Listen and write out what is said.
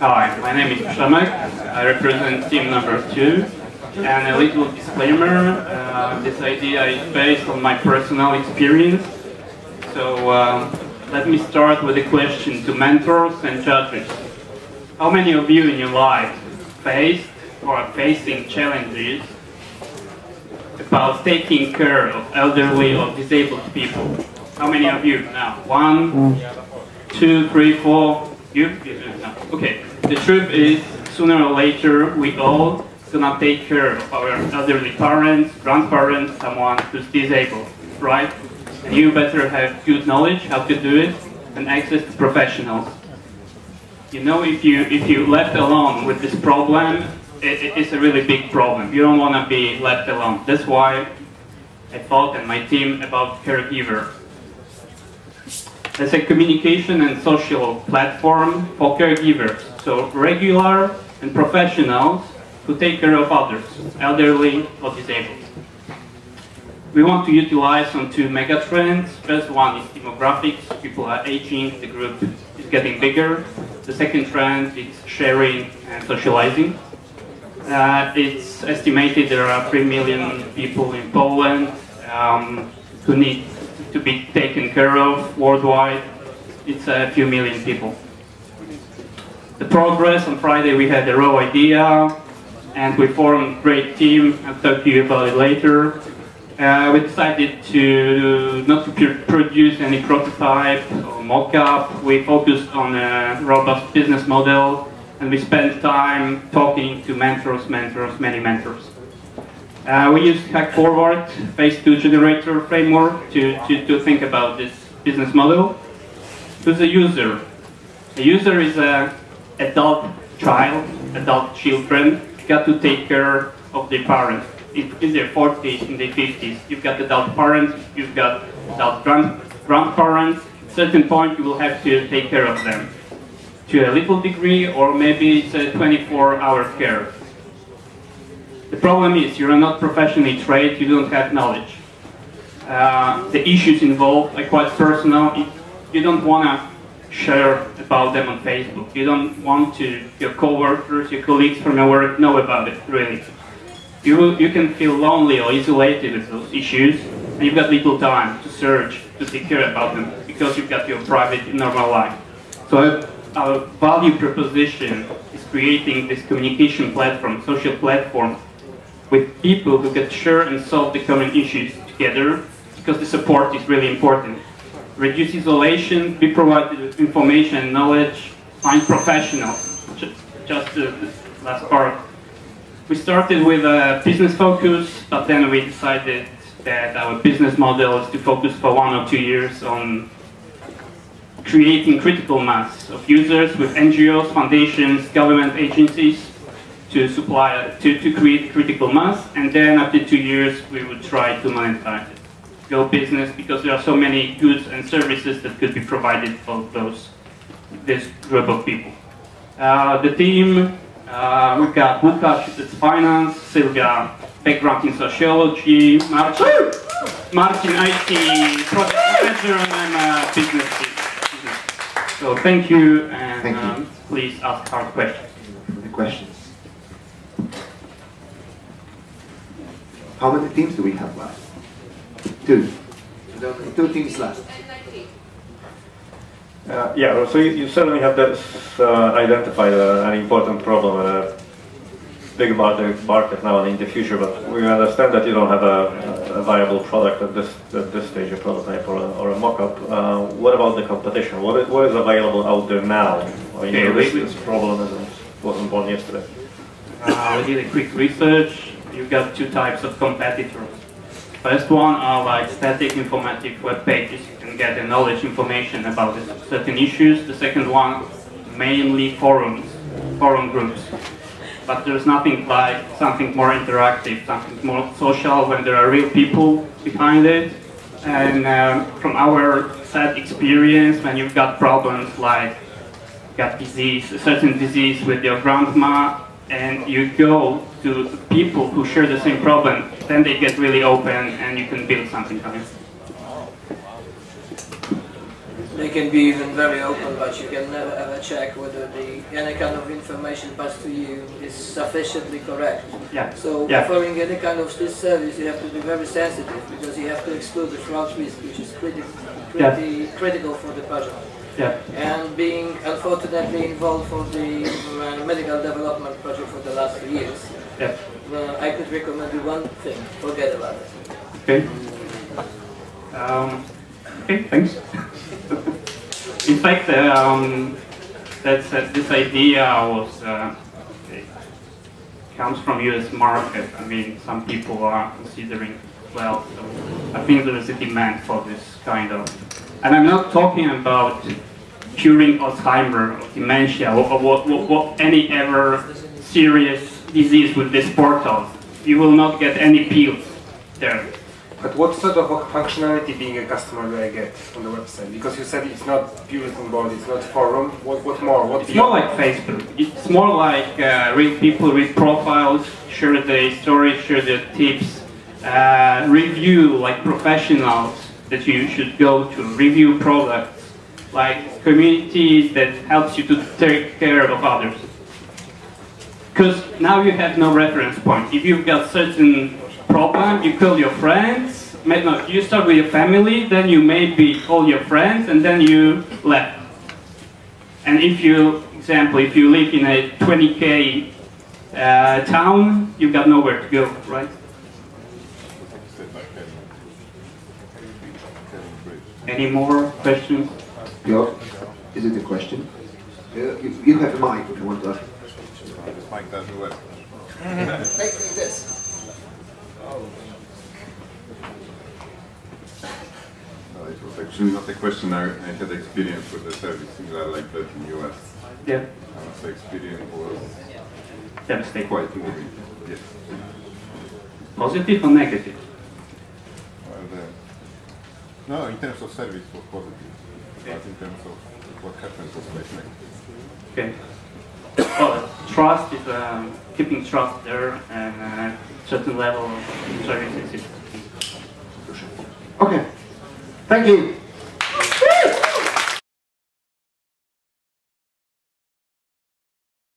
Hi, my name is Przemek. I represent team number 2. And a little disclaimer, this idea is based on my personal experience. So let me start with a question to mentors and judges. How many of you in your life faced or are facing challenges about taking care of elderly or disabled people? How many of you now? 1, 2, 3, 4. You? No. Okay. The truth is, sooner or later, we all gonna take care of our elderly parents, grandparents, someone who's disabled, right? And you better have good knowledge how to do it and access to professionals. You know, if you left alone with this problem, it is a really big problem. You don't want to be left alone. That's why I thought and my team about CAREgiver. It's a communication and social platform for caregivers, so regular and professionals who take care of others, elderly or disabled. We want to utilize on 2 mega trends. First one is demographics. People are aging, the group is getting bigger. The second trend is sharing and socializing. It's estimated there are 3 million people in Poland who need to be taken care of worldwide. It's a few million people. The progress on Friday, we had a raw idea and we formed a great team. I'll talk to you about it later. We decided to not to produce any prototype or mock-up. We focused on a robust business model and we spent time talking to many mentors. We used Hack Forward phase 2 generator framework to think about this business model. Who's a user? A user is an adult child, adult children, got to take care of their parents. In their 40s, in their 50s, you've got adult parents, you've got adult grandparents. At a certain point, you will have to take care of them to a little degree, or maybe it's a 24-hour care. The problem is you're not professionally trained, you don't have knowledge. The issues involved are quite personal. You don't want to share about them on Facebook. You don't want your co-workers, your colleagues from your work know about it, really. You can feel lonely or isolated with those issues, and you've got little time to search, to take care about them, because you've got your private, normal life. So our value proposition is creating this communication platform, social platform, with people who can share and solve the common issues together, because the support is really important. Reduce isolation, be provided with information and knowledge, find professionals. Just the last part. We started with a business focus, but then we decided that our business model is to focus for 1 or 2 years on creating critical mass of users with NGOs, foundations, government agencies to create critical mass, and then after 2 years we would try to monetize it. Go business, because there are so many goods and services that could be provided for this group of people. The team, we've got Łukasz, that's finance, Sylvia, background in sociology, Marcin, IT, project manager, and I'm a business. So thank you, and please ask hard questions. The questions. How many teams do we have left? 2. 2 teams left. Yeah, so you certainly have identified an important problem and a big market now and in the future, but we understand that you don't have a viable product at this stage, a prototype or a mock-up. What about the competition? What is available out there now? I mean, this problem wasn't born yesterday. We did a quick research. You've got 2 types of competitors. First one are like static informative web pages. You can get the knowledge information about certain issues. The second one, mainly forum groups. But there's nothing like something more interactive, something more social when there are real people behind it. And from our sad experience, when you've got problems like a certain disease with your grandma, and you go to people who share the same problem, then they get really open and you can build something from it. They can be even very open, but you can never ever check whether any kind of information passed to you is sufficiently correct. Yeah. So offering any kind of this service, you have to be very sensitive because you have to exclude the fraud risk, which is critical for the project. Yeah. And being unfortunately involved for the medical development project for the last 3 years, I could recommend you one thing: forget about it. Okay. Okay, thanks. In fact, this idea comes from U.S. market. I mean, some people are considering as well. So I think there is a demand for this kind of. And I'm not talking about curing Alzheimer or dementia or any ever serious disease with these portals. You will not get any pills there. But what sort of functionality, being a customer, do I get on the website? Because you said it's not bulletin board, it's not forum. What more? It's more like Facebook. It's more like real people, real profiles, share their stories, share their tips, review like professionals that you should go to, review products, like communities that helps you to take care of others. Because now you have no reference point. If you've got certain problem, you call your friends. No, you start with your family, then you maybe call your friends, and then you left. And if you, example, if you live in a 20K town, you've got nowhere to go, right? Any more questions? Piotr, is it a question? You have a mic if you want to ask. This mic doesn't work. Take this. It was actually not a question. I had experience with the service similar like that in US. Yeah. The experience was Devastating. quite moving. Yes. Positive or negative? Well, no, in terms of service was positive, but in terms of what happened was quite negative. Okay. Well, trust is keeping trust there, and certain level of services. Okay. Thank you.